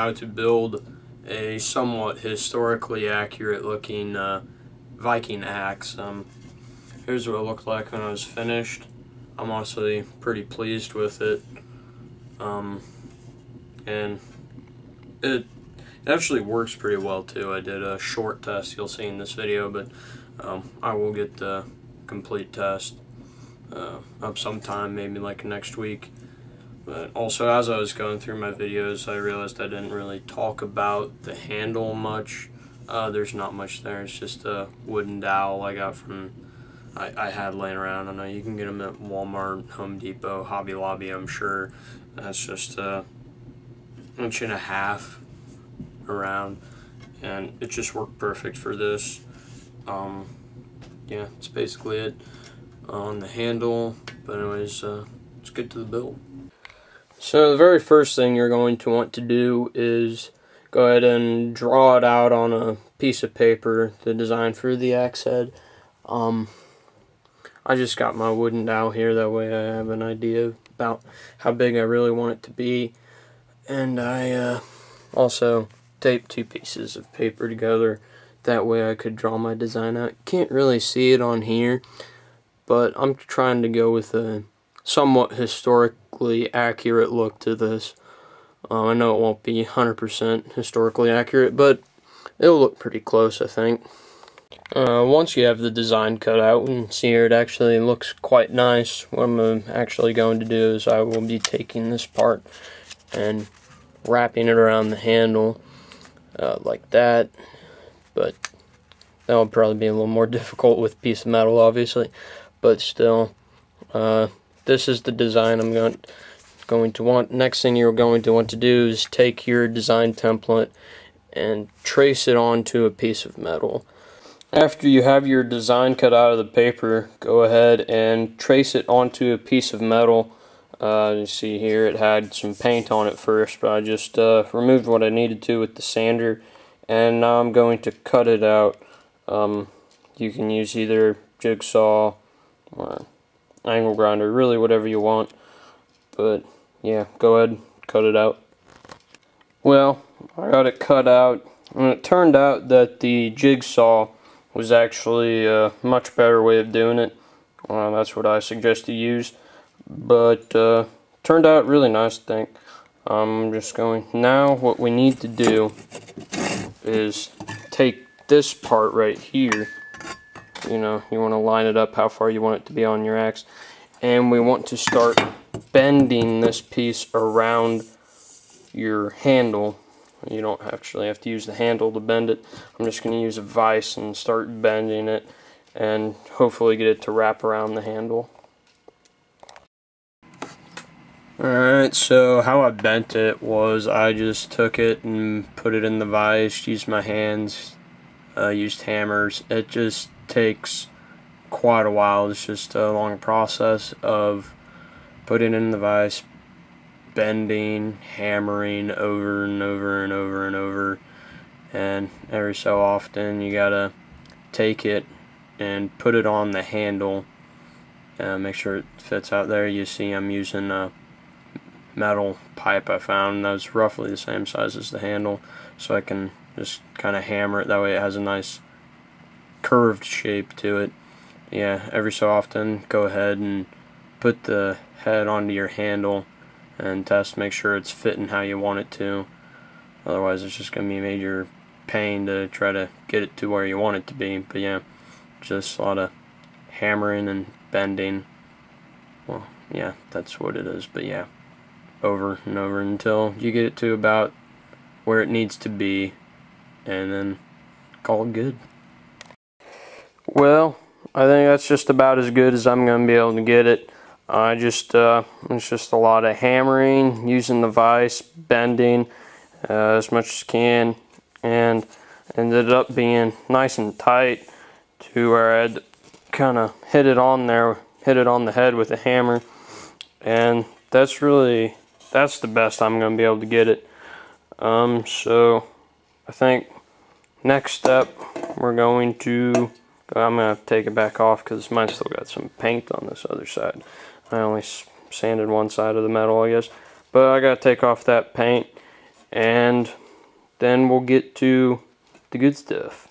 how to build a somewhat historically accurate looking Viking axe. Here's what it looked like when I was finished. I'm honestly pretty pleased with it, and it actually works pretty well too. I did a short test you'll see in this video, but I will get the complete test up sometime, maybe like next week. But also, as I was going through my videos, I realized I didn't really talk about the handle much. There's not much there. It's just a wooden dowel I got from I had laying around. I know you can get them at Walmart, Home Depot, Hobby Lobby, I'm sure. That's just an inch and a half around, and it just worked perfect for this. Yeah, that's basically it on the handle. But anyways, let's get to the build. So the very first thing you're going to want to do is go ahead and draw it out on a piece of paper, the design for the axe head. I just got my wooden dowel here, that way I have an idea about how big I really want it to be. And I also taped two pieces of paper together, that way I could draw my design out. Can't really see it on here, but I'm trying to go with a somewhat historically accurate look to this. I know it won't be 100% historically accurate, but it'll look pretty close, I think. Once you have the design cut out and see here, it actually looks quite nice. What I'm actually going to do is I will be taking this part and wrapping it around the handle like that, but that'll probably be a little more difficult with a piece of metal, obviously, but still. This is the design I'm going to want. Next thing you're going to want to do is take your design template and trace it onto a piece of metal. After you have your design cut out of the paper, go ahead and trace it onto a piece of metal. You see here it had some paint on it first, but I just removed what I needed to with the sander, and now I'm going to cut it out. You can use either jigsaw or angle grinder, really whatever you want, but yeah, go ahead and cut it out. Well, I got it cut out, and it turned out that the jigsaw was actually a much better way of doing it. That's what I suggest you use, but turned out really nice, I think. I'm just going, now what we need to do is take this part right here. You know, you want to line it up how far you want it to be on your axe, and we want to start bending this piece around your handle. You don't actually have to use the handle to bend it. I'm just going to use a vise and start bending it, and hopefully get it to wrap around the handle. Alright, so how I bent it was I just took it and put it in the vise, used my hands, used hammers. It just takes quite a while. It's just a long process of putting it in the vise, bending, hammering over and over and over and over, and every so often you gotta take it and put it on the handle, make sure it fits out there. You see I'm using a metal pipe I found that was roughly the same size as the handle, so I can just kind of hammer it, that way it has a nice curved shape to it. Yeah, every so often go ahead and put the head onto your handle and test, make sure it's fitting how you want it to. Otherwise it's just going to be a major pain to try to get it to where you want it to be. But yeah, just a lot of hammering and bending. Well, yeah, that's what it is. But yeah, over and over until you get it to about where it needs to be, and then call it good. Well, I think that's just about as good as I'm going to be able to get it. It's just a lot of hammering, using the vise, bending as much as you can, and ended up being nice and tight to where I had to kind of hit it on the head with a hammer, and that's the best I'm going to be able to get it. So I think next step I'm going to take it back off because mine still got some paint on this other side. I only sanded one side of the metal, I guess, but I got to take off that paint, and then we'll get to the good stuff.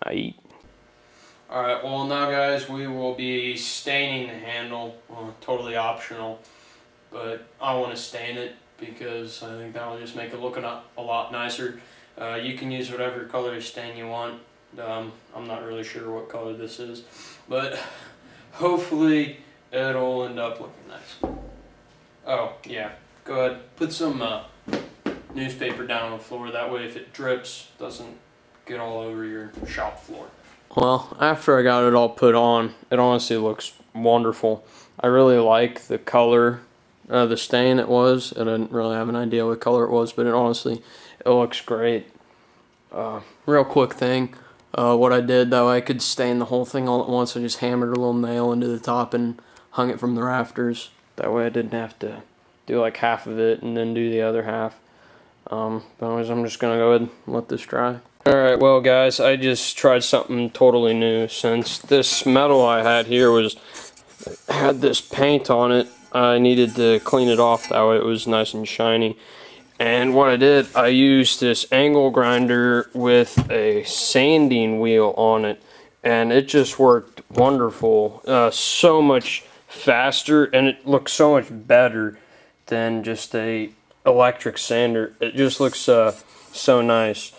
I eat. Alright, well now guys, we will be staining the handle. Totally optional, but I want to stain it because I think that will just make it look a lot nicer. You can use whatever color stain you want. I'm not really sure what color this is, but hopefully it'll end up looking nice. Oh yeah, go ahead, put some newspaper down on the floor, that way if it drips, it doesn't get all over your shop floor. Well, after I got it all put on, it honestly looks wonderful. I really like the color, the stain it was. I didn't really have an idea what color it was, but it looks great. Real quick thing, what I did though, I could stain the whole thing all at once. I just hammered a little nail into the top and hung it from the rafters. That way I didn't have to do like half of it and then do the other half. But anyways, I'm just gonna go ahead and let this dry. Alright, well guys, I just tried something totally new. Since this metal I had here had this paint on it, I needed to clean it off that way it was nice and shiny. And what I did, I used this angle grinder with a sanding wheel on it, and it just worked wonderful. So much faster, and it looks so much better than just a electric sander. It just looks so nice.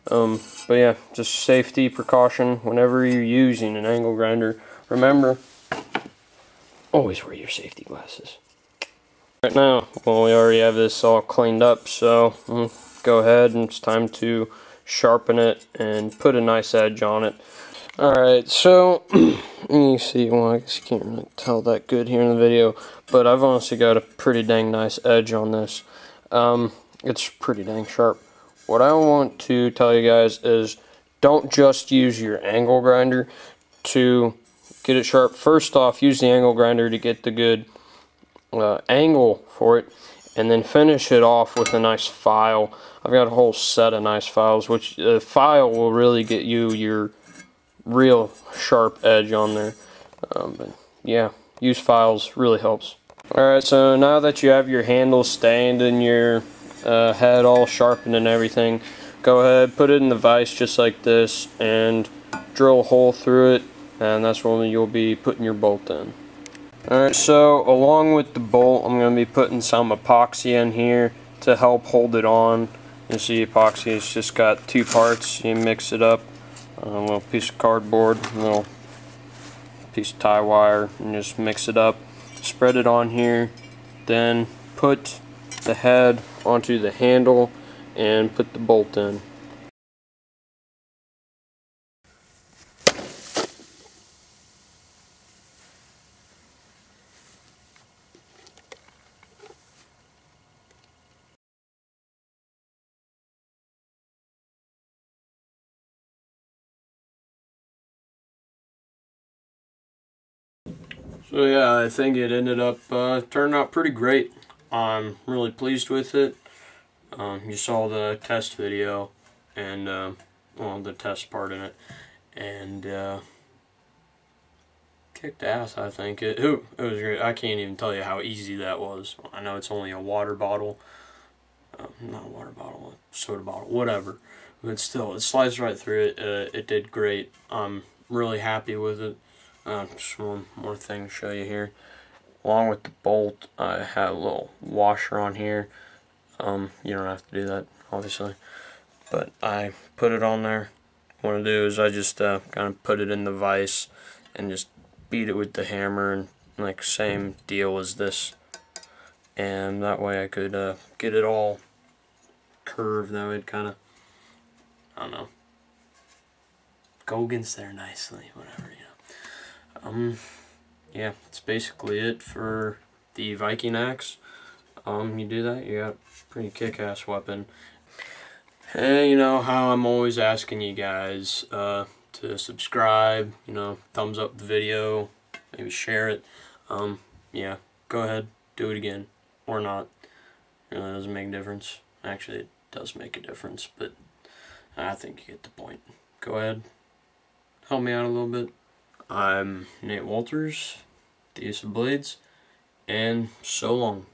But yeah, just safety precaution whenever you're using an angle grinder. Remember, always wear your safety glasses. Right now, well, we already have this all cleaned up, so go ahead and it's time to sharpen it and put a nice edge on it. Alright, so you see, well, I guess you can't really tell that good here in the video, but I've honestly got a pretty dang nice edge on this. It's pretty dang sharp. What I want to tell you guys is don't just use your angle grinder to get it sharp. First off, use the angle grinder to get the good angle for it, and then finish it off with a nice file. I've got a whole set of nice files, which the file will really get you your real sharp edge on there. But yeah, use files, really helps. Alright, so now that you have your handle stained and your head all sharpened and everything, go ahead, put it in the vise just like this and drill a hole through it, and that's when you'll be putting your bolt in. Alright, so along with the bolt, I'm going to be putting some epoxy in here to help hold it on. You see, epoxy has just got two parts. You mix it up, a little piece of cardboard, a little piece of tie wire, and just mix it up. Spread it on here, then put the head onto the handle and put the bolt in. So yeah, I think it ended up turning out pretty great. I'm really pleased with it. You saw the test video and well, the test part in it, and kicked ass. I think it was great. I can't even tell you how easy that was. I know it's only a water bottle, not a water bottle, a soda bottle, whatever, but still, it slides right through it. It did great. I'm really happy with it. Just one more thing to show you here. Along with the bolt, I have a little washer on here. You don't have to do that, obviously, but I put it on there. What I do is I just kind of put it in the vise and just beat it with the hammer, and like same deal as this, and that way I could get it all curved. That would kind of, I don't know, go against there nicely, whatever, you know. Yeah, that's basically it for the Viking Axe. You do that, you got a pretty kick-ass weapon. And you know how I'm always asking you guys to subscribe, you know, thumbs up the video, maybe share it. Yeah, go ahead, do it again, or not. It really doesn't make a difference. Actually, it does make a difference, but I think you get the point. Go ahead, help me out a little bit. I'm Nate Walters, the Use of Blades, and so long.